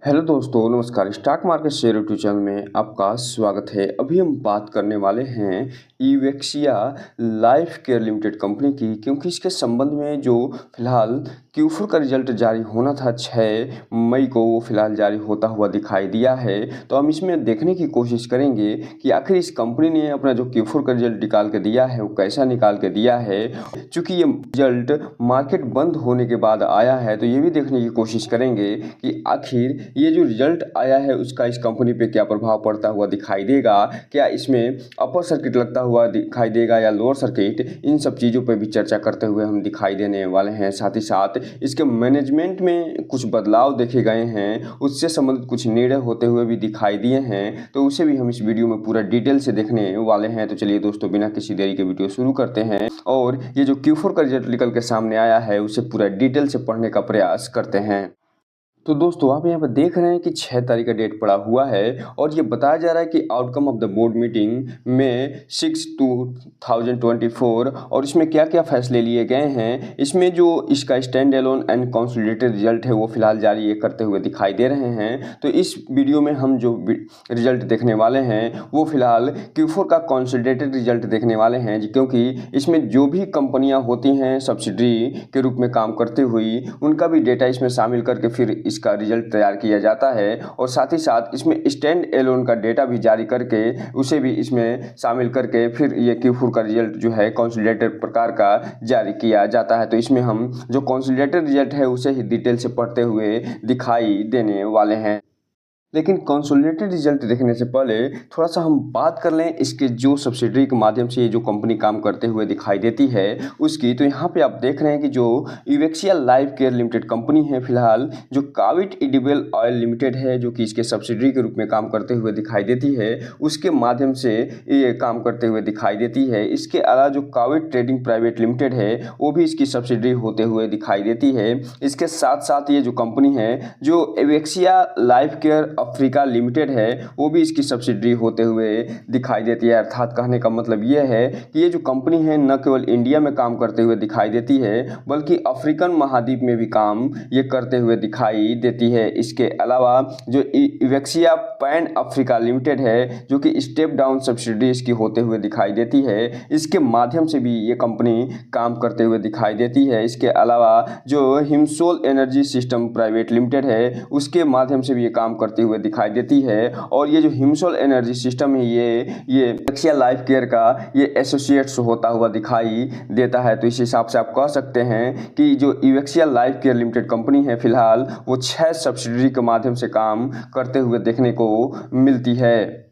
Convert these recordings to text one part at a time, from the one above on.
Hello दोस्तों, नमस्कार। Stock market share YouTube channel में आपका स्वागत है। अभी हम बात करने वाले हैं इवेक्सिया लाइफ केयर लिमिटेड कंपनी की, क्योंकि इसके संबंध में जो फिलहाल Q4 का रिजल्ट जारी होना था 6 मई को, वो फिलहाल जारी होता हुआ दिखाई दिया है। तो हम इसमें देखने की कोशिश करेंगे कि आखिर इस कंपनी ने अपना जो Q4 का रिजल्ट निकाल के दिया है वो कैसा निकाल के दिया है। चूँकि ये रिजल्ट मार्केट बंद होने के बाद आया है, तो ये भी देखने की कोशिश करेंगे कि आखिर ये जो रिजल्ट आया है उसका इस कंपनी पे क्या प्रभाव पड़ता हुआ दिखाई देगा। क्या इसमें अपर सर्किट लगता हुआ दिखाई देगा या लोअर सर्किट, इन सब चीज़ों पे भी चर्चा करते हुए हम दिखाई देने वाले हैं। साथ ही साथ इसके मैनेजमेंट में कुछ बदलाव देखे गए हैं, उससे संबंधित कुछ निर्णय होते हुए भी दिखाई दिए हैं, तो उसे भी हम इस वीडियो में पूरा डिटेल से देखने वाले हैं। तो चलिए दोस्तों, बिना किसी देरी के वीडियो शुरू करते हैं और ये जो Q4 का रिजल्ट निकल के सामने आया है उसे पूरा डिटेल से पढ़ने का प्रयास करते हैं। तो दोस्तों, आप यहाँ पर देख रहे हैं कि 6 तारीख का डेट पड़ा हुआ है और ये बताया जा रहा है कि outcome of the board meeting में 6/2024 और इसमें क्या क्या फैसले लिए गए हैं। इसमें जो इसका stand alone and consolidated result है वो फिलहाल जारी करते हुए दिखाई दे रहे हैं। तो इस वीडियो में हम जो रिजल्ट देखने वाले हैं वो फिलहाल Q4 का कंसोलिडेटेड रिजल्ट देखने वाले हैं, क्योंकि इसमें जो भी कंपनियाँ होती हैं सब्सिडरी के रूप में काम करती हुई, उनका भी डेटा इसमें शामिल करके फिर इसका रिजल्ट तैयार किया जाता है। और साथ ही साथ इसमें स्टैंड एलोन का डेटा भी जारी करके उसे भी इसमें शामिल करके फिर ये Q4 का रिजल्ट जो है कंसोलिडेटेड प्रकार का जारी किया जाता है। तो इसमें हम जो कंसोलिडेटेड रिजल्ट है उसे ही डिटेल से पढ़ते हुए दिखाई देने वाले हैं। लेकिन कंसोलिडेटेड रिजल्ट देखने से पहले थोड़ा सा हम बात कर लें इसके जो सब्सिडरी के माध्यम से ये जो कंपनी काम करते हुए दिखाई देती है उसकी। तो यहाँ पे आप देख रहे हैं कि जो इवेक्सिया लाइफ केयर लिमिटेड कंपनी है, फिलहाल जो काविट एडिबल ऑयल लिमिटेड है जो कि इसके सब्सिडरी के रूप में काम करते हुए दिखाई देती है, उसके माध्यम से ये काम करते हुए दिखाई देती है। इसके अलावा जो काविट ट्रेडिंग प्राइवेट लिमिटेड है वो भी इसकी सब्सिडरी होते हुए दिखाई देती है। इसके साथ साथ ये जो कंपनी है जो इवेक्सिया लाइफ केयर अफ्रीका लिमिटेड है वो भी इसकी सब्सिडरी होते हुए दिखाई देती है। अर्थात कहने का मतलब ये है कि ये जो कंपनी है न केवल इंडिया में काम करते हुए दिखाई देती है बल्कि अफ्रीकन महाद्वीप में भी काम ये करते हुए दिखाई देती है। इसके अलावा जो इवेक्सिया पैन अफ्रीका लिमिटेड है जो कि स्टेप डाउन सब्सिडरी इसकी होते हुए दिखाई देती है, इसके माध्यम से भी ये कंपनी काम करते हुए दिखाई देती है। इसके अलावा जो हिमसोल एनर्जी सिस्टम प्राइवेट लिमिटेड है उसके माध्यम से भी ये काम करते हुए दिखाई देती है। और ये जो हिमसोल एनर्जी सिस्टम है ये इवेक्सिया लाइफ केयर का ये एसोसिएट्स होता हुआ दिखाई देता है। तो इस हिसाब से आप कह सकते हैं कि जो इवेक्सिया लाइफ केयर लिमिटेड कंपनी है फिलहाल वो 6 सब्सिडरी के माध्यम से काम करते हुए देखने को मिलती है।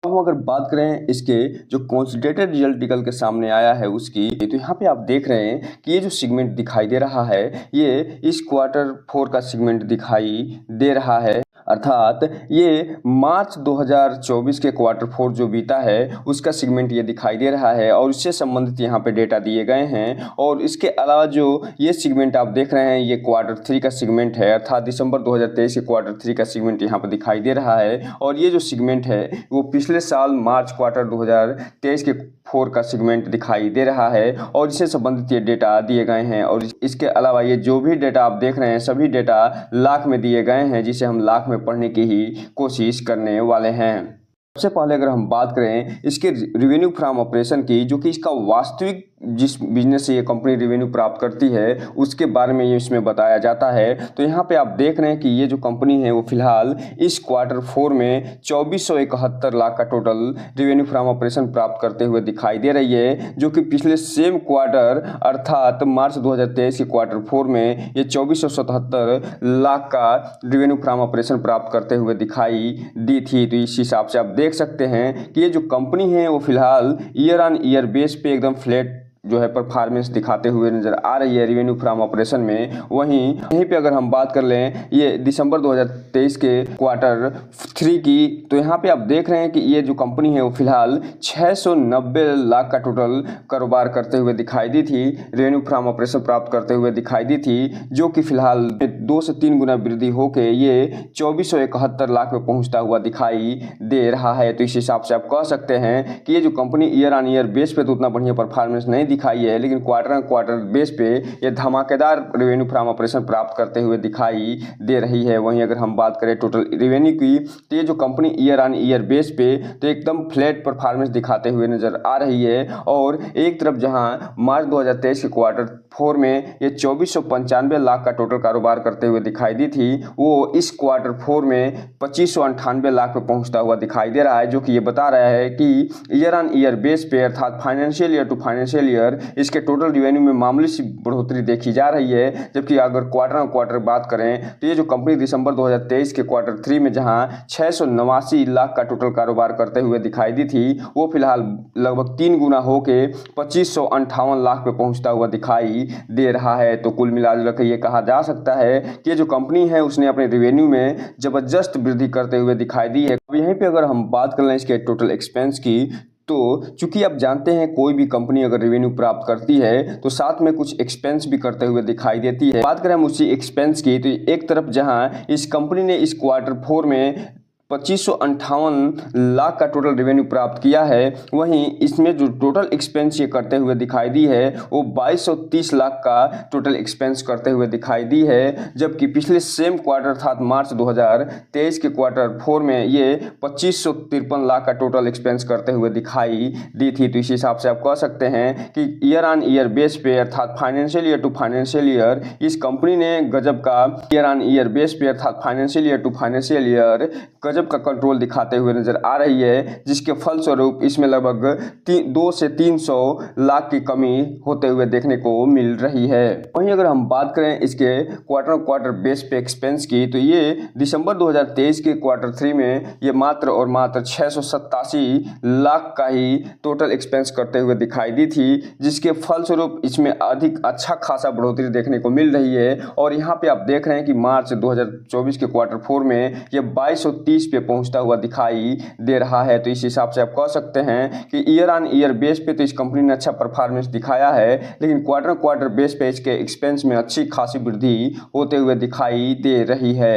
अब हम अगर बात करें इसके जो कंसोलिडेटेड रिजल्ट निकल के सामने आया है उसकी, तो यहाँ पे आप देख रहे हैं कि ये जो सेगमेंट दिखाई दे रहा है ये इस Q4 का सेगमेंट दिखाई दे रहा है। अर्थात ये मार्च 2024 के Q4 जो बीता है उसका सेगमेंट ये दिखाई दे रहा है और इससे संबंधित यहाँ पे डेटा दिए गए हैं। और इसके अलावा जो ये सेगमेंट आप देख रहे हैं ये Q3 का सेगमेंट है, अर्थात दिसंबर 2023 के Q3 का सेगमेंट यहाँ पर दिखाई दे रहा है। और ये जो सेगमेंट है वो पिछले साल मार्च क्वार्टर 2023 के 4 का सेगमेंट दिखाई दे रहा है और इससे संबंधित ये डेटा दिए गए हैं। और इसके अलावा ये जो भी डेटा आप देख रहे हैं सभी डेटा लाख में दिए गए हैं, जिसे हम लाख में पढ़ने की ही कोशिश करने वाले हैं। सबसे पहले अगर हम बात करें इसके रेवेन्यू फ्रॉम ऑपरेशन की, जो कि इसका वास्तविक जिस बिजनेस से ये कंपनी रेवेन्यू प्राप्त करती है उसके बारे में ये इसमें बताया जाता है। तो यहाँ पे आप देख रहे हैं कि ये जो कंपनी है वो फिलहाल इस Q4 में 2471 लाख का टोटल रेवेन्यू फ्रॉम ऑपरेशन प्राप्त करते हुए दिखाई दे रही है, जो कि पिछले सेम क्वार्टर अर्थात मार्च 2023 के Q4 में ये 2477 लाख का रेवेन्यू फ्रॉम ऑपरेशन प्राप्त करते हुए दिखाई दी थी। तो इस हिसाब से आप देख सकते हैं कि ये जो कंपनी है वो फिलहाल ईयर ऑन ईयर बेस पे एकदम फ्लैट जो है परफॉर्मेंस दिखाते हुए नजर आ रही है रेवेन्यू फ्रॉम ऑपरेशन में। वहीं यहीं पे अगर हम बात कर लें ये दिसंबर 2023 के Q3 की, तो यहाँ पे आप देख रहे हैं कि ये जो कंपनी है वो फिलहाल 690 लाख का टोटल कारोबार करते हुए दिखाई दी थी, रेवेन्यू फ्रॉम ऑपरेशन प्राप्त करते हुए दिखाई दी थी, जो कि फिलहाल 2 से 3 गुना वृद्धि होकर ये 2471 लाख में पहुँचता हुआ दिखाई दे रहा है। तो इस हिसाब से आप कह सकते हैं कि ये जो company year on year base पे तो उतना बढ़िया परफॉर्मेंस नहीं दिखाई है, लेकिन क्वार्टर बेस पे ये धमाकेदार रेवेन्यू फ्रॉम ऑपरेशन प्राप्त करते हुए दिखाई दे रही है। वहीं अगर हम बात करें टोटल रेवेन्यू की, तो ये जो company year on year base पे तो एकदम फ्लैट परफॉर्मेंस दिखाते हुए नजर आ रही है। और एक तरफ जहां मार्च 2023 के Q4 में ये 2495 लाख का टोटल कारोबार करते हुए दिखाई दी थी, वो इस Q4 में 2598 लाख पे पहुंचता हुआ दिखाई दे रहा है, जो कि ये बता रहा है कि ईयर ऑन ईयर बेस पे अर्थात financial year to financial year इसके टोटल रेवेन्यू में मामूली सी बढ़ोतरी देखी जा रही है। जबकि अगर क्वार्टर बात करें तो ये जो कंपनी दिसंबर 2023 के Q3 में जहां 689 लाख का टोटल कारोबार करते हुए दिखाई दी थी, वो फिलहाल लगभग 3 गुना होके 2558 लाख पे पहुंचता हुआ दिखाई दे रहा है। तो कुल मिलाकर के ये कहा जा सकता है कि ये जो कंपनी है उसने अपने रेवेन्यू में जबरदस्त वृद्धि करते हुए दिखाई दी है। अब यहीं पे अगर हम बात कर लें इसके टोटल एक्सपेंस की, तो चूंकि आप जानते हैं कोई भी कंपनी अगर रेवेन्यू प्राप्त करती है तो साथ में कुछ एक्सपेंस भी करते हुए दिखाई देती है। बात करें हम उसी एक्सपेंस की, तो एक तरफ जहां इस कंपनी ने इस Q4 में 2558 लाख का टोटल रेवेन्यू प्राप्त किया है, वहीं इसमें जो टोटल एक्सपेंस ये करते हुए दिखाई दी है वो 2230 लाख का टोटल एक्सपेंस करते हुए दिखाई दी है। जबकि पिछले सेम क्वार्टर अर्थात मार्च 2023 के Q4 में ये 2553 लाख का टोटल एक्सपेंस करते हुए दिखाई दी थी। तो इस हिसाब से आप कह सकते हैं कि ईयर ऑन ईयर बेस पे अर्थात financial year to financial year इस कंपनी ने गजब का ईयर ऑन ईयर बेस पे अर्थात financial year to financial year गजब का कंट्रोल दिखाते हुए नजर आ रही है, जिसके फलस्वरूप इसमें लगभग 2 से 300 लाख की कमी होते हुए देखने को मिल रही है। वहीं अगर हम बात करें इसके क्वार्टर बेस पे एक्सपेंस की, तो ये दिसंबर 2023 के Q3 में ये मात्र और मात्र 687 लाख का ही टोटल एक्सपेंस करते हुए दिखाई दी थी, जिसके फलस्वरूप इसमें अधिक अच्छा खासा बढ़ोतरी देखने को मिल रही है। और यहाँ पे आप देख रहे हैं कि मार्च 2024 के Q4 में ये 2230 पे पहुंचता हुआ दिखाई दे रहा है। तो इस हिसाब से आप कह सकते हैं कि ईयर ऑन ईयर बेस पे तो इस कंपनी ने अच्छा परफॉर्मेंस दिखाया है, लेकिन क्वार्टर बेस पे इसके एक्सपेंस में अच्छी खासी वृद्धि होते हुए दिखाई दे रही है।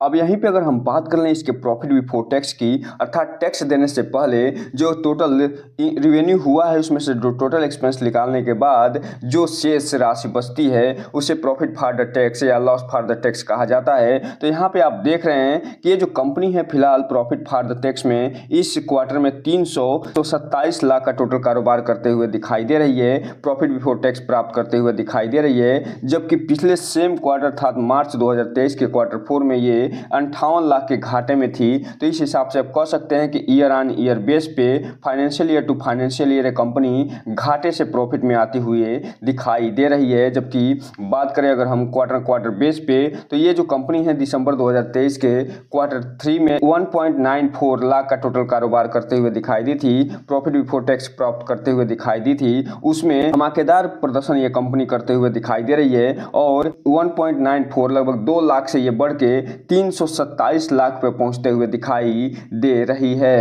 अब यहीं पे अगर हम बात कर लें इसके प्रॉफिट बिफोर टैक्स की, अर्थात टैक्स देने से पहले जो टोटल रेवेन्यू हुआ है उसमें से जो टोटल एक्सपेंस निकालने के बाद जो शेष राशि बचती है उसे प्रॉफिट फॉर द टैक्स या लॉस फॉर द टैक्स कहा जाता है। तो यहाँ पे आप देख रहे हैं कि ये जो कंपनी है फिलहाल प्रॉफिट फॉर द टैक्स में इस क्वार्टर में 327 लाख का टोटल कारोबार करते हुए दिखाई दे रही है, प्रॉफिट बिफोर टैक्स प्राप्त करते हुए दिखाई दे रही है। जबकि पिछले सेम क्वार्टर अर्थात मार्च 2023 के Q4 में ये 58 लाख के घाटे में थी। तो इस हिसाब से आप कह सकते हैं कि ईयर ऑन ईयर बेस पे financial year to financial year company घाटे से प्रॉफिट में आती हुई दिखाई दे रही है। जबकि बात करें अगर हम क्वार्टर बेस पे, तो ये जो कंपनी है दिसंबर 2023 के Q3 में 1.94 लाख का टोटल कारोबार करते हुए दिखाई दी थी, प्रॉफिट बिफोर टैक्स प्राप्त करते हुए दिखाई दी थी। उसमें धमाकेदार प्रदर्शन ये कंपनी करते हुए दिखाई दे रही है और 1.94 लगभग 2 लाख से ये बढ़ के 327 लाख पे पहुंचते हुए दिखाई दे रही है।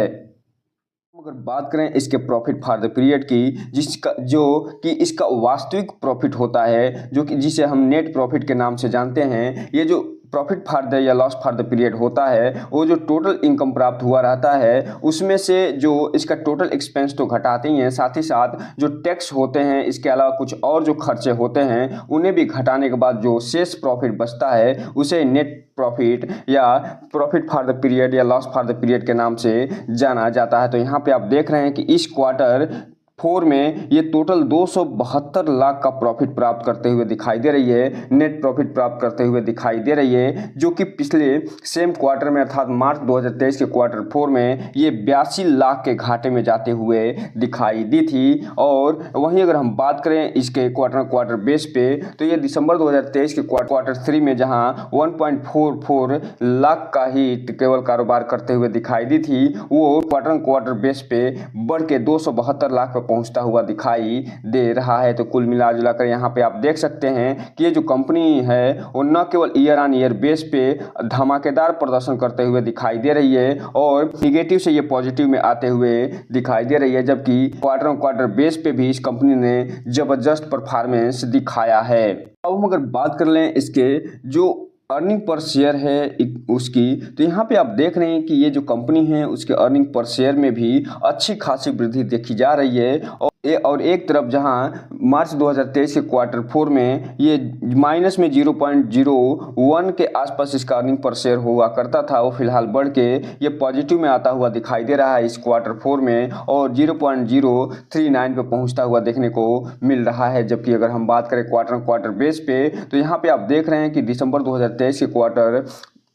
अगर बात करें इसके प्रॉफिट फॉर द पीरियड की, इसका वास्तविक प्रॉफिट होता है, जो कि जिसे हम नेट प्रॉफिट के नाम से जानते हैं, ये जो प्रॉफिट फॉर द या लॉस फॉर द पीरियड होता है, वो जो टोटल इनकम प्राप्त हुआ रहता है उसमें से जो इसका टोटल एक्सपेंस तो घटाते ही हैं, साथ ही साथ जो टैक्स होते हैं, इसके अलावा कुछ और जो खर्चे होते हैं उन्हें भी घटाने के बाद जो शेष प्रॉफिट बचता है उसे नेट प्रॉफिट या प्रॉफिट फॉर द पीरियड या लॉस फॉर द पीरियड के नाम से जाना जाता है। तो यहाँ पे आप देख रहे हैं कि इस Q4 में ये टोटल 272 लाख का प्रॉफिट प्राप्त करते हुए दिखाई दे रही है, नेट प्रॉफिट प्राप्त करते हुए दिखाई दे रही है, जो कि पिछले सेम क्वार्टर में अर्थात मार्च 2023 के Q4 में ये 82 लाख के घाटे में जाते हुए दिखाई दी थी। और वहीं अगर हम बात करें इसके क्वार्टर बेस पे, तो ये दिसंबर 2023 के Q3 में जहां 1.44 लाख का ही केवल कारोबार करते हुए दिखाई दी थी, वो क्वार्टर बेस पे बढ़ के 272 लाख पे पहुंचता हुआ दिखाई दे रहा है। तो कुल मिला जुलाकर यहाँ पे आप देख सकते हैं कि ये जो कंपनी है वो न केवल ईयर ऑन ईयर बेस पे धमाकेदार प्रदर्शन करते हुए दिखाई दे रही है और निगेटिव से ये पॉजिटिव में आते हुए दिखाई दे रही है, जबकि क्वार्टर बेस पे भी इस कंपनी ने जबरदस्त परफॉर्मेंस दिखाया है। अब हम अगर बात कर लें इसके जो अर्निंग पर शेयर है उसकी, तो यहाँ पे आप देख रहे हैं कि ये जो कंपनी है उसके अर्निंग पर शेयर में भी अच्छी खासी वृद्धि देखी जा रही है। और और एक तरफ जहां मार्च 2023 के क्वार्टर 4 में ये माइनस में 0.01 के आसपास इसका अर्निंग पर शेयर हुआ करता था, वो फिलहाल बढ़ के ये पॉजिटिव में आता हुआ दिखाई दे रहा है इस क्वार्टर 4 में और 0.039 पे पहुंचता हुआ देखने को मिल रहा है। जबकि अगर हम बात करें क्वार्टर बेस पे तो यहाँ पे आप देख रहे हैं कि दिसंबर 2023 के क्वार्टर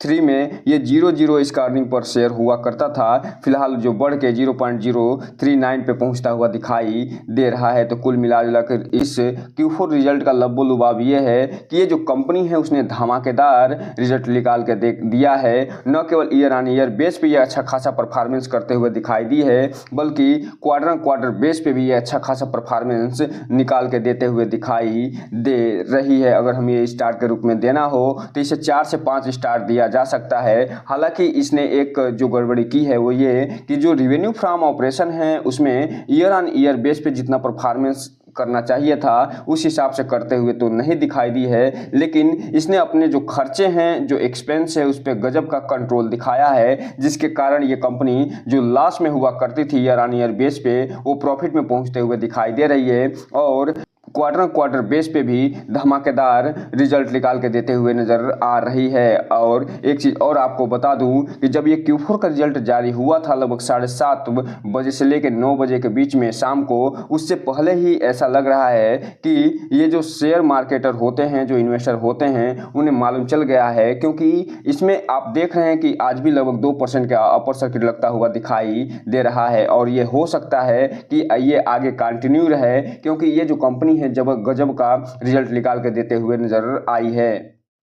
3 में ये 0.0 इसका अर्निंग पर शेयर हुआ करता था, फिलहाल जो बढ़ के 0.039 पे पहुंचता हुआ दिखाई दे रहा है। तो कुल मिलाकर इस Q4 रिजल्ट का लब्बो-लुबाब ये है कि ये जो कंपनी है उसने धमाकेदार रिजल्ट निकाल के दिया है। न केवल ईयर ऑन ईयर बेस पे ये अच्छा खासा परफॉर्मेंस करते हुए दिखाई दी है, बल्कि क्वार्टर बेस पे भी ये अच्छा खासा परफॉर्मेंस निकाल के देते हुए दिखाई दे रही है। अगर हम ये स्टार के रूप में देना हो तो इसे 4 से 5 स्टार दिया जा सकता है। हालांकि इसने एक जो गड़बड़ी की है वो ये कि जो रेवेन्यू फ्रॉम ऑपरेशन है उसमें ईयर ऑन ईयर बेस पे जितना परफॉर्मेंस करना चाहिए था उस हिसाब से करते हुए तो नहीं दिखाई दी है, लेकिन इसने अपने जो खर्चे हैं, जो एक्सपेंस है, उस पर गजब का कंट्रोल दिखाया है, जिसके कारण ये कंपनी जो लॉस में हुआ करती थी ईयर ऑन ईयर बेस पे वो प्रॉफिट में पहुंचते हुए दिखाई दे रही है और क्वार्टर बेस पे भी धमाकेदार रिजल्ट निकाल के देते हुए नज़र आ रही है। और एक चीज़ और आपको बता दूं कि जब ये Q4 का रिजल्ट जारी हुआ था लगभग 7:30 बजे से लेकर 9 बजे के बीच में शाम को, उससे पहले ही ऐसा लग रहा है कि ये जो शेयर मार्केटर होते हैं, जो इन्वेस्टर होते हैं, उन्हें मालूम चल गया है, क्योंकि इसमें आप देख रहे हैं कि आज भी लगभग 2% का अपर सर्किट लगता हुआ दिखाई दे रहा है और ये हो सकता है कि ये आगे कंटिन्यू रहे, क्योंकि ये जो कंपनी है जब गजब का रिजल्ट निकाल के देते हुए नजर आई है।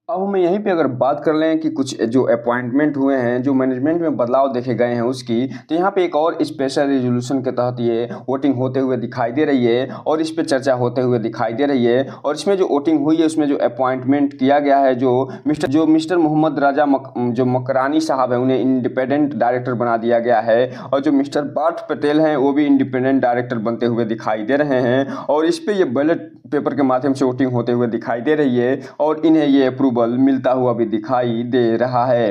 अब हम यहीं पे अगर बात कर लें कि कुछ जो अपॉइंटमेंट हुए हैं, जो मैनेजमेंट में बदलाव देखे गए हैं उसकी, तो यहाँ पे एक और स्पेशल रेजोल्यूशन के तहत ये वोटिंग होते हुए दिखाई दे रही है और इस पे चर्चा होते हुए दिखाई दे रही है। और इसमें जो वोटिंग हुई है उसमें जो अपॉइंटमेंट किया गया है, जो मिस्टर मोहम्मद राजा जो मकरानी साहब है उन्हें इंडिपेंडेंट डायरेक्टर बना दिया गया है और जो मिस्टर पार्थ पटेल हैं वो भी इंडिपेंडेंट डायरेक्टर बनते हुए दिखाई दे रहे हैं और इस पे ये बैलेट पेपर के माध्यम से वोटिंग होते हुए दिखाई दे रही है और इन्हें ये अप्रूवल मिलता हुआ भी दिखाई दे रहा है।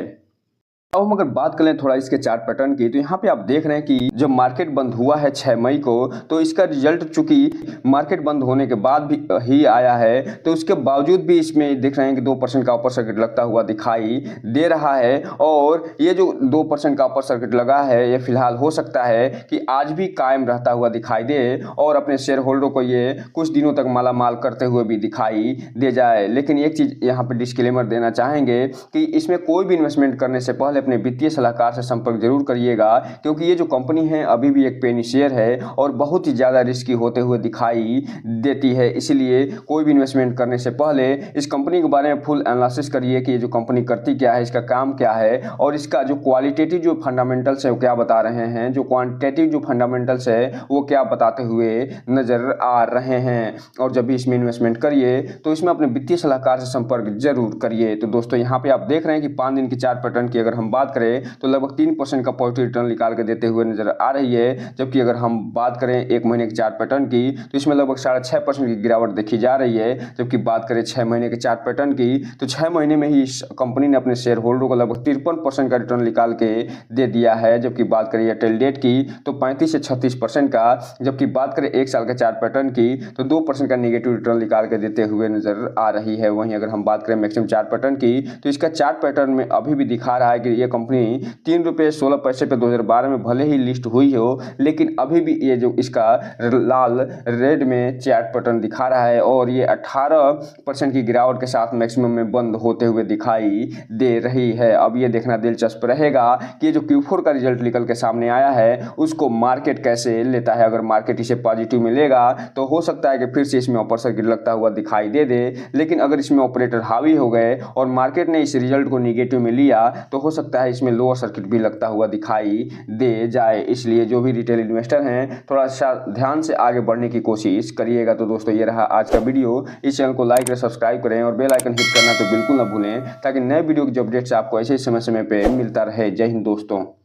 अब हम अगर बात करें थोड़ा इसके चार्ट पैटर्न की, तो यहाँ पे आप देख रहे हैं कि जब मार्केट बंद हुआ है 6 मई को, तो इसका रिजल्ट चूंकि मार्केट बंद होने के बाद भी ही आया है, तो उसके बावजूद भी इसमें देख रहे हैं कि 2% का अपर सर्किट लगता हुआ दिखाई दे रहा है और ये जो 2% का अपर सर्किट लगा है ये फिलहाल हो सकता है कि आज भी कायम रहता हुआ दिखाई दे और अपने शेयर होल्डर को ये कुछ दिनों तक मालामाल करते हुए भी दिखाई दे जाए। लेकिन एक चीज़ यहाँ पर डिस्क्लेमर देना चाहेंगे कि इसमें कोई भी इन्वेस्टमेंट करने से पहले अपने वित्तीय सलाहकार से संपर्क जरूर करिएगा, क्योंकि ये जो कंपनी है अभी भी एक पेनी शेयर है और बहुत ही ज़्यादा रिस्की होते हुए दिखाई देती है। इसलिए कोई भी इन्वेस्टमेंट करने से पहले इस कंपनी के बारे में फुल एनालिसिस करिए कि ये जो कंपनी करती क्या है, इसका काम क्या है और इसका जो क्वालिटेटिव जो फंडामेंटल्स है वो क्या बता रहे हैं, जो क्वांटिटेटिव जो फंडामेंटल्स है वो क्या बताते हुए नज़र आ रहे हैं। और जब भी इसमें इन्वेस्टमेंट करिए तो इसमें अपने वित्तीय सलाहकार से संपर्क जरूर करिए। तो दोस्तों यहाँ पे आप देख रहे हैं कि 5 दिन की चार्ट पैटर्न की अगर हम बात करें तो लगभग 3% का पॉजिटिव रिटर्न निकाल के देते हुए नजर आ रही है। जबकि अगर हम बात करें 1 महीने के चार्ट पैटर्न की तो इसमें लगभग 6.5% की गिरावट देखी जा रही है। जबकि बात करें 6 महीने के चार्ट पैटर्न की तो 6 महीने में ही इस कंपनी ने अपने शेयर होल्डर को लगभग 53% का रिटर्न निकाल के दे दिया है। जबकि बात करें एयरटेल डेट की तो 35 से 36% का। जबकि बात करें 1 साल के चार्ट पैटर्न की तो 2% का नेगेटिव रिटर्न निकाल के देते हुए नजर आ रही है। वहीं अगर हम बात करें मैक्सिमम चार्ट पैटर्न की तो इसका चार्ट पैटर्न में अभी भी दिखा रहा है कि यह कंपनी 3 रुपये 16 पैसे पे 2012 में भले ही लिस्ट हुई हो, लेकिन अभी भी ये जो इसका लाल रेड में चार्ट पैटर्न दिखा रहा है और ये 18% की गिरावट के साथ मैक्सिमम में बंद होते हुए दिखाई दे रही है। अब ये देखना दिलचस्प रहेगा कि जो Q4 का रिजल्ट निकल के सामने आया है उसको मार्केट कैसे लेता है। अगर मार्केट इसे पॉजिटिव में लेगा तो हो सकता है कि फिर से इसमें अपर सर्किट लगता हुआ दिखाई दे, लेकिन अगर इसमें ऑपरेटर हावी हो गए और मार्केट ने इस रिजल्ट को निगेटिव में लिया तो हो सकता है इसमें लोअर सर्किट भी लगता हुआ दिखाई दे जाए। इसलिए जो भी रिटेल इन्वेस्टर हैं थोड़ा सा ध्यान से आगे बढ़ने की कोशिश करिएगा। तो दोस्तों ये रहा आज का वीडियो। इस चैनल को लाइक और सब्सक्राइब करें और बेल आइकन हिट करना तो बिल्कुल ना भूलें, ताकि नए वीडियो की जो अपडेट्स आपको ऐसे समय समय पे मिलता रहे। जय हिंद दोस्तों।